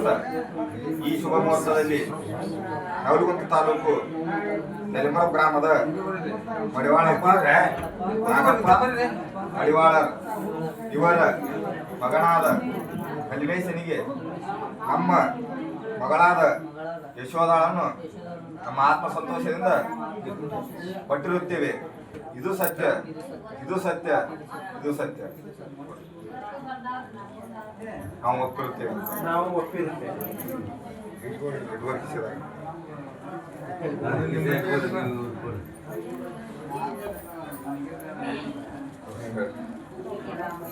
ದಿವಸ ಈ ಶುಭ ಮುಹೂರ್ತದಲ್ಲಿ ನವಲಗುಂದ ತಾಲೂಕು ನೆಲಮರ ಗ್ರಾಮದ ಮಡಿವಾಳಪ್ಪ ನಾಗಪ್ಪ ಮಡಿವಾಳರ್ ಇವರ ಮಗನಾದ ಕಲಿಮೇಶನಿಗೆ ನಮ್ಮ ಮಗಳಾದ ಯಶೋದಾಳನ್ನು ನಮ್ಮ ಆತ್ಮ ಸಂತೋಷದಿಂದ ಕೊಟ್ಟಿರುತ್ತೇವೆ. ಇದು ಸತ್ಯ, ಇದು ಸತ್ಯ, ಇದು ಸತ್ಯ. ನಾವು ಒಪ್ಪಿರುತ್ತೇವೆ.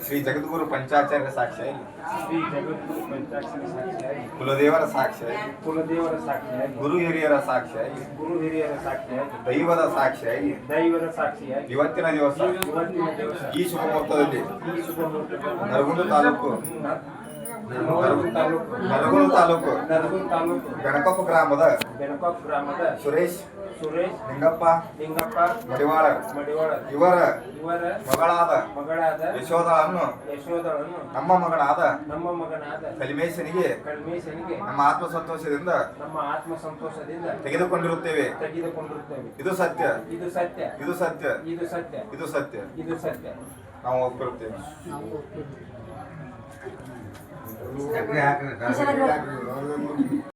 ಶ್ರೀ ಜಗದ್ಗುರು ಪಂಚಾಚಾರ್ಯ ಸಾಕ್ಷಿಯಾಗಿ, ಶ್ರೀ ಜಗದ್ಗುರು ಪಂಚಾಕ್ಷರ ಸಾಕ್ಷಿಯಾಗಿ, ಕುಲದೇವರ ಸಾಕ್ಷಿಯಾಗಿ, ಕುಲದೇವರ ಸಾಕ್ಷಿಯಾಗಿ, ಗುರು ಹಿರಿಯರ ಸಾಕ್ಷಿಯಾಗಿ, ಗುರು ಹಿರಿಯರ ಸಾಕ್ಷಿಯಾಗಿ, ದೈವದ ಸಾಕ್ಷಿಯಾಗಿ ದೈವದ ಸಾಕ್ಷಿಯಾಗಿ ಇವತ್ತಿನ ದಿವಸ ಇವತ್ತಿನ ದಿವಸ ಈ ಶುಭ ಮುಹೂರ್ತದಲ್ಲಿ ಈ ಶುಭ ಮುಹೂರ್ತದಲ್ಲಿ ನರಗುಂದ ತಾಲೂಕು ನರಗುಂದ ತಾಲೂಕು ಗಣಕಪ್ಪ ಗ್ರಾಮದ ಗ್ರಾಮದ ಸುರೇಶ್ ಲಿಂಗಪ್ಪ ಮಡಿವಾಳ ಇವರ ಮಗಳಾದ ಯಶೋದಳನ್ನು ನಮ್ಮ ಮಗನಾದ ಕಲಿಮೇಶನಿಗೆ ನಮ್ಮ ಆತ್ಮ ಸಂತೋಷದಿಂದ ತೆಗೆದುಕೊಂಡಿರುತ್ತೇವೆ. ಇದು ಸತ್ಯ, ಇದು ಸತ್ಯ, ಇದು ಸತ್ಯ, ಇದು ಸತ್ಯ, ಇದು ಸತ್ಯ, ಇದು ಸತ್ಯ. ನಾವು ಒಪ್ಪಿರುತ್ತೇವೆ.